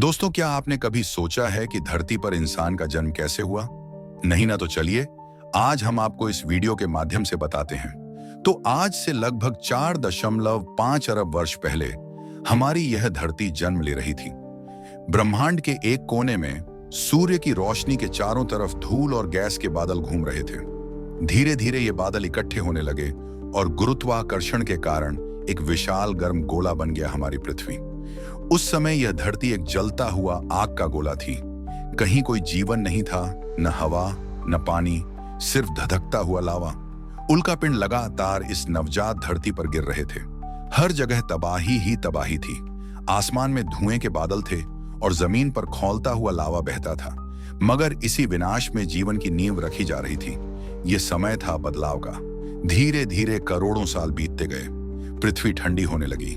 दोस्तों, क्या आपने कभी सोचा है कि धरती पर इंसान का जन्म कैसे हुआ? नहीं ना? तो चलिए आज हम आपको इस वीडियो के माध्यम से बताते हैं। तो आज से लगभग 4.5 अरब वर्ष पहले हमारी यह धरती जन्म ले रही थी। ब्रह्मांड के एक कोने में सूर्य की रोशनी के चारों तरफ धूल और गैस के बादल घूम रहे थे। धीरे धीरे ये बादल इकट्ठे होने लगे और गुरुत्वाकर्षण के कारण एक विशाल गर्म गोला बन गया हमारी पृथ्वी। उस समय यह धरती एक जलता हुआ आग का गोला थी। कहीं कोई जीवन नहीं था, न हवा न पानी, सिर्फ धधकता हुआ लावा। उल्कापिंड लगातार इस नवजात धरती पर गिर रहे थे। हर जगह तबाही ही तबाही थी। आसमान में धुएं के बादल थे और जमीन पर खौलता हुआ लावा बहता था। मगर इसी विनाश में जीवन की नींव रखी जा रही थी। ये समय था बदलाव का। धीरे धीरे करोड़ों साल बीतते गए। पृथ्वी ठंडी होने लगी।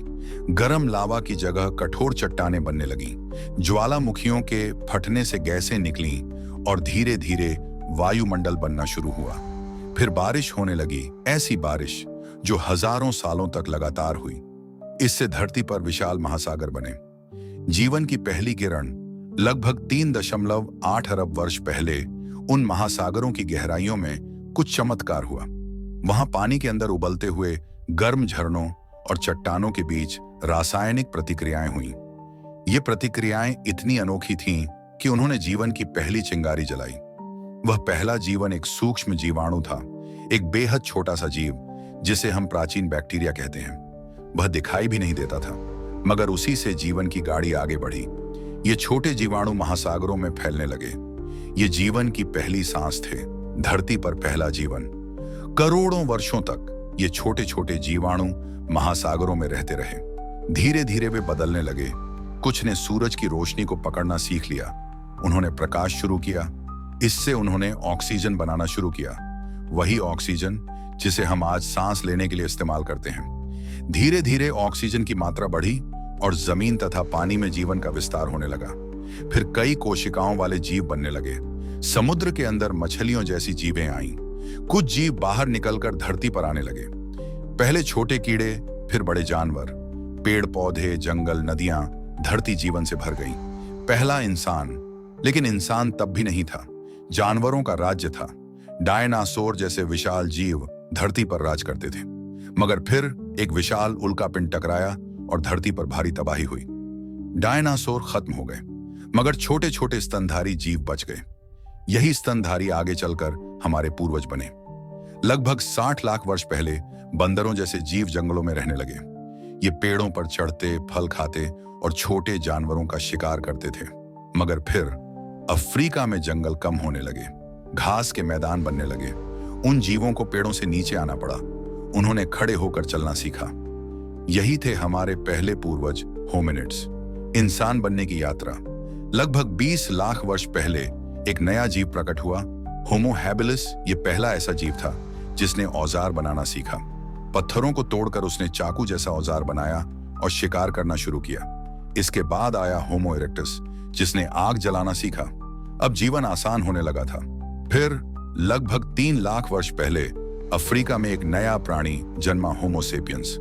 गर्म लावा की जगह कठोर चट्टानें बनने लगी। ज्वालामुखियों के फटने से गैसें निकली और धीरे धीरे वायुमंडल बनना शुरू हुआ। फिर बारिश होने लगी, ऐसी बारिश जो हजारों सालों तक लगातार हुई। इससे धरती पर विशाल महासागर बने। जीवन की पहली किरण लगभग 3.8 अरब वर्ष पहले उन महासागरों की गहराइयों में कुछ चमत्कार हुआ। वहां पानी के अंदर उबलते हुए गर्म झरनों और चट्टानों के बीच रासायनिक प्रतिक्रियाएं हुईं। ये प्रतिक्रियाएं इतनी अनोखी थीं कि उन्होंने जीवन की पहली चिंगारी जलाई। वह पहला जीवन एक सूक्ष्म जीवाणु था, एक बेहद छोटा सा जीव जिसे हम प्राचीन बैक्टीरिया कहते हैं। वह दिखाई भी नहीं देता था, मगर उसी से जीवन की गाड़ी आगे बढ़ी। ये छोटे जीवाणु महासागरों में फैलने लगे। ये जीवन की पहली सांस थे, धरती पर पहला जीवन। करोड़ों वर्षों तक ये छोटे छोटे जीवाणु महासागरों में रहते रहे। धीरे धीरे वे बदलने लगे। कुछ ने सूरज की रोशनी को पकड़ना सीख लिया। उन्होंने प्रकाश शुरू किया। इससे उन्होंने ऑक्सीजन बनाना शुरू किया, वही ऑक्सीजन जिसे हम आज सांस लेने के लिए इस्तेमाल करते हैं। धीरे धीरे ऑक्सीजन की मात्रा बढ़ी और जमीन तथा पानी में जीवन का विस्तार होने लगा। फिर कई कोशिकाओं वाले जीव बनने लगे। समुद्र के अंदर मछलियों जैसी जीवें आईं। कुछ जीव बाहर निकलकर धरती पर आने लगे। पहले छोटे कीड़े, फिर बड़े जानवर, पेड़ पौधे, जंगल, नदियां, धरती जीवन से भर गई। पहला इंसान, लेकिन इंसान तब भी नहीं था। जानवरों का राज्य था। डायनासोर जैसे विशाल जीव धरती पर राज करते थे। मगर फिर एक विशाल उल्कापिंड टकराया और धरती पर भारी तबाही हुई। डायनासोर खत्म हो गए, मगर छोटे छोटे स्तनधारी जीव बच गए। यही स्तनधारी आगे चलकर हमारे पूर्वज बने। लगभग 60 लाख वर्ष पहले बंदरों जैसे जीव जंगलों में रहने लगे। ये पेड़ों पर चढ़ते, फल खाते और छोटे जानवरों का शिकार करते थे। मगर फिर अफ्रीका में जंगल कम होने लगे। घास के मैदान बनने लगे। उन जीवों को पेड़ों से नीचे आना पड़ा। उन्होंने खड़े होकर चलना सीखा। यही थे हमारे पहले पूर्वज, होमिनिड्स। इंसान बनने की यात्रा। लगभग 20 लाख वर्ष पहले एक नया जीव प्रकट हुआ, होमो हैबिलिस। ये पहला ऐसा जीव था जिसने औजार बनाना सीखा। पत्थरों को तोड़कर उसने चाकू जैसा औजार बनाया और शिकार करना शुरू किया। इसके बाद आया होमो इरेक्टस, जिसने आग जलाना सीखा। अब जीवन आसान होने लगा था। फिर लगभग 3 लाख वर्ष पहले अफ्रीका में एक नया प्राणी जन्मा, होमो सेपियंस।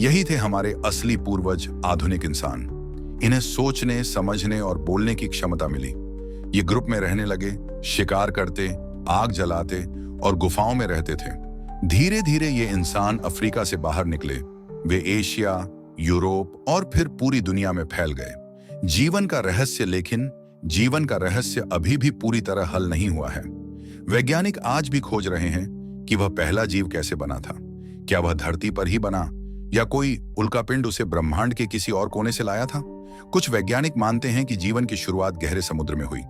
यही थे हमारे असली पूर्वज, आधुनिक इंसान। इन्हें सोचने, समझने और बोलने की क्षमता मिली। ये ग्रुप में रहने लगे, शिकार करते, आग जलाते और गुफाओं में रहते थे। धीरे धीरे ये इंसान अफ्रीका से बाहर निकले। वे एशिया, यूरोप और फिर पूरी दुनिया में फैल गए। जीवन का रहस्य, लेकिन जीवन का रहस्य अभी भी पूरी तरह हल नहीं हुआ है। वैज्ञानिक आज भी खोज रहे हैं कि वह पहला जीव कैसे बना था। क्या वह धरती पर ही बना या कोई उल्कापिंड उसे ब्रह्मांड के किसी और कोने से लाया था? कुछ वैज्ञानिक मानते हैं कि जीवन की शुरुआत गहरे समुद्र में हुई।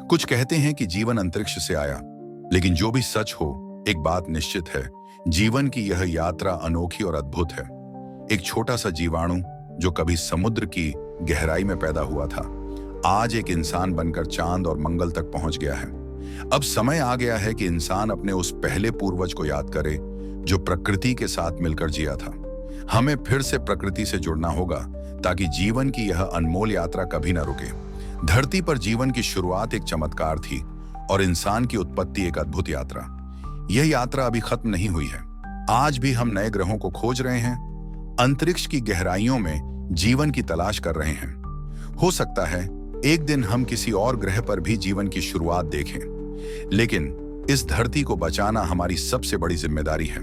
कुछ कहते हैं कि जीवन अंतरिक्ष से आया। लेकिन जो भी सच हो, एक बात निश्चित है, जीवन की यह यात्रा अनोखी और अद्भुत है। एक छोटा सा जीवाणु जो कभी समुद्र की गहराई में पैदा हुआ था, आज एक इंसान बनकर चांद और मंगल तक पहुंच गया है। अब समय आ गया है कि इंसान अपने उस पहले पूर्वज को याद करे जो प्रकृति के साथ मिलकर जिया था। हमें फिर से प्रकृति से जुड़ना होगा ताकि जीवन की यह अनमोल यात्रा कभी न रुके। धरती पर जीवन की शुरुआत एक चमत्कार थी और इंसान की उत्पत्ति एक अद्भुत यात्रा। यह यात्रा अभी खत्म नहीं हुई है। आज भी हम नए ग्रहों को खोज रहे हैं, अंतरिक्ष की गहराइयों में जीवन की तलाश कर रहे हैं। हो सकता है एक दिन हम किसी और ग्रह पर भी जीवन की शुरुआत देखें। लेकिन इस धरती को बचाना हमारी सबसे बड़ी जिम्मेदारी है,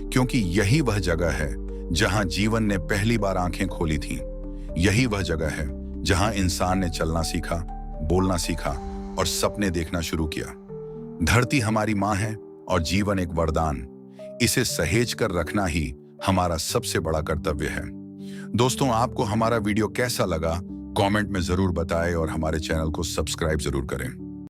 क्योंकि यही वह जगह है जहां जीवन ने पहली बार आंखें खोली थीं। यही वह जगह है जहां इंसान ने चलना सीखा, बोलना सीखा और सपने देखना शुरू किया। धरती हमारी माँ है और जीवन एक वरदान। इसे सहेज कर रखना ही हमारा सबसे बड़ा कर्तव्य है। दोस्तों, आपको हमारा वीडियो कैसा लगा कमेंट में जरूर बताएं और हमारे चैनल को सब्सक्राइब जरूर करें।